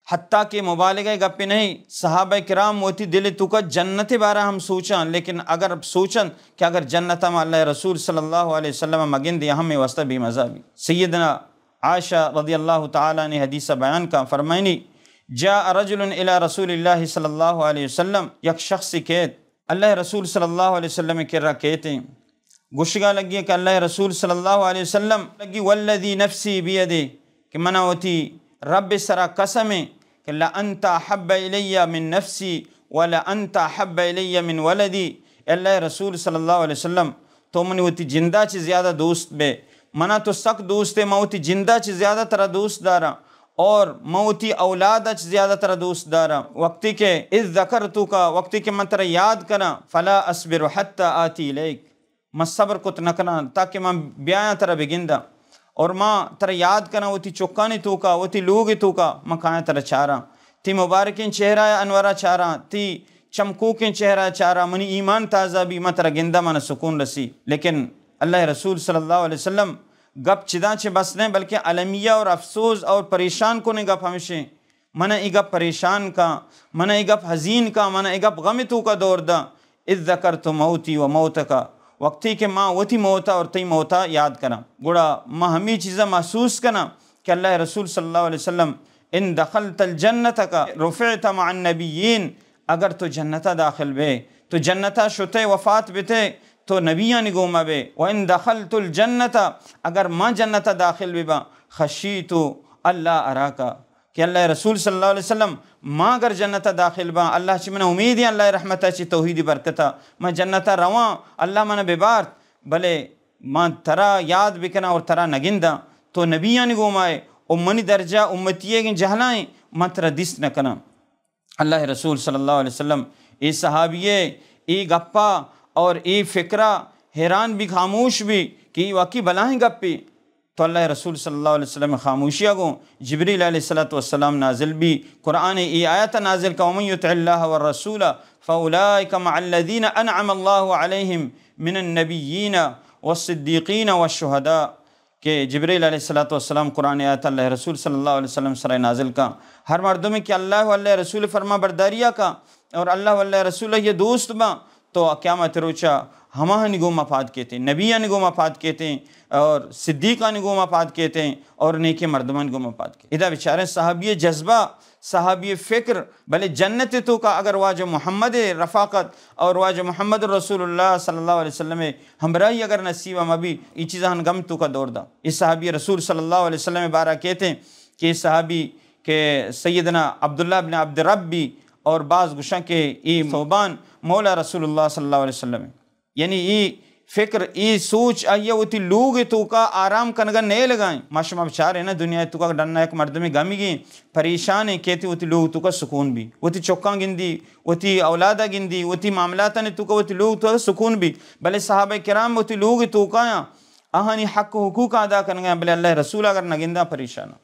حتیٰ کہ مبالغہ گپی نہیں، صحابہ کرام موتی دل تو کا جنت بارہ ہم سوچاں، لیکن اگر سوچن کہ اگر جنت ہم اللہ رسول صلی اللہ علیہ وسلم مگن دیا ہمیں واسطہ بھی مزہ بھی۔ سیدنا عائشہ رضی اللہ تعالیٰ نے حدیث بیان کا فرمائنی، جاء رجل الى رسول اللہ صلی اللہ علیہ وسلم، یک شخص کہت اللہ رسول صلی اللہ علیہ وسلم کے رہا کہتے ہیں، گشگا لگی کہ اللہ رسول صلی اللہ علیہ وسلم لگی والذی نفسی بیدے کہ منع ہوتی رب سرا قسم ہے کہ لأنت احب الی من نفسی ولأنت احب الی من ولدی، اللہ رسول صلی اللہ علیہ وسلم تو منی ہوتی جندہ چی زیادہ دوست بے، منع تو سخت دوست ہے، موتی جندہ چی زیادہ ترہ دوست دارا اور موتی اولاد چی زیادہ ترہ دوست دارا، وقتی کہ اذ ذکرتو کا وقتی کہ میں ترہ یاد کرا فلا اصبر حتی آتی الیک، میں صبر کت نکنا تاکہ میں بیایا ترہ بگندہ، اور ماں ترہ یاد کرنا وہ تی چکانی تو کا وہ تی لوگی تو کا میں کھایا ترہ چارا تی مبارکین چہرہ انورہ چارا تی چمکوکین چہرہ چارا منی ایمان تازہ بھی میں ترہ گندہ من سکون رسی۔ لیکن اللہ رسول صلی اللہ علیہ وسلم گپ چدا چھ بس نہیں بلکہ علمیہ اور افسوس اور پریشان کو نے گپ ہمیشہ منہ ای گپ پریشان کا، منہ ای گپ حزین کا، منہ ای گپ غم تو کا دور دا، اذ ذکرت موتی و موت کا، وقتی کہ ماں وہ تھی موتا اور تی موتا یاد کرنا گوڑا ماں ہمیں چیزیں محسوس کرنا کہ اللہ رسول صلی اللہ علیہ وسلم ان دخلت الجنت کا رفعت مع النبیین، اگر تو جنتا داخل بے تو جنتا شتے وفات بیتے تو نبیان نگوما بے، وَإِن دَخَلْتُ الْجَنَّةَ اگر ماں جنتا داخل بے با خشیتو اللہ اراکا، کہ اللہ رسول صلی اللہ علیہ وسلم ماں اگر جنتا داخل با اللہ چی منہ امید ہے اللہ رحمتہ چی توحیدی برکتا میں جنتا رواں اللہ منہ ببارت، بلے ماں ترا یاد بکنا اور ترا نگندہ تو نبیان نگومائے اور منی درجہ امتیے گن جہلائیں میں ترا دست نکنا۔ اللہ رسول صلی اللہ علیہ وسلم ای صحابیے ای گپا اور ای فکرہ حیران بھی خاموش بھی کہ واقعی بلائیں گپی، تو اللہ رسول صلی اللہ علیہ وسلم خاموشیہ گو جبریل علیہ السلام نازل بھی قرآن ای آیت نازل کا ومن یطع اللہ والرسول فاولئک مع الذین انعم اللہ علیہم من النبیین والصدیقین والشہداء، کہ جبریل علیہ السلام قرآن آیت اللہ رسول صلی اللہ علیہ وسلم سرائے نازل کا ہر مردوں میں کہ اللہ و اللہ رسول فرما برداریہ کا اور اللہ و اللہ رسول یہ دوست با، تو قیامت روچا ہمہ نگو مفاد کہتے ہیں، نبیہ نگو مفاد کہتے ہیں اور صدیقہ نگو مفاد کہتے ہیں اور نیک مردمان نگو مفاد کہتے ہیں۔ ادھا بیچارے صحابی جذبہ صحابی فکر بلے جنت تو کا اگر واجہ محمد رفاقت اور واجہ محمد رسول اللہ صلی اللہ علیہ وسلم ہمراہی اگر نصیبہ مبی یہ چیزاں غم تو کا دور دا۔ اس صحابی رسول صلی اللہ علیہ وسلم بارہ کہتے ہیں کہ اس صحابی کہ سیدنا عبداللہ بن عبد ربی اور بعض گشاں کے ای صوبان مولا رسول اللہ صلی اللہ علیہ وسلم، یعنی ای فکر ای سوچ آئیے وہ تی لوگ تو کا آرام کنگا نہیں لگائیں، ماشاء بچارے نا دنیا تو کا ڈننا ایک مرد میں گمی گئیں پریشان ہیں، کہتے وہ تی لوگ تو کا سکون بھی، وہ تی چوکاں گندی، وہ تی اولادہ گندی، وہ تی معاملاتہ نے تو کا وہ تی لوگ تو کا سکون بھی، بلے صحابہ کرام وہ تی لوگ تو کا آہانی حق و حقوق ادا کرنگا، بلے اللہ رسول اگر نگندہ پریشان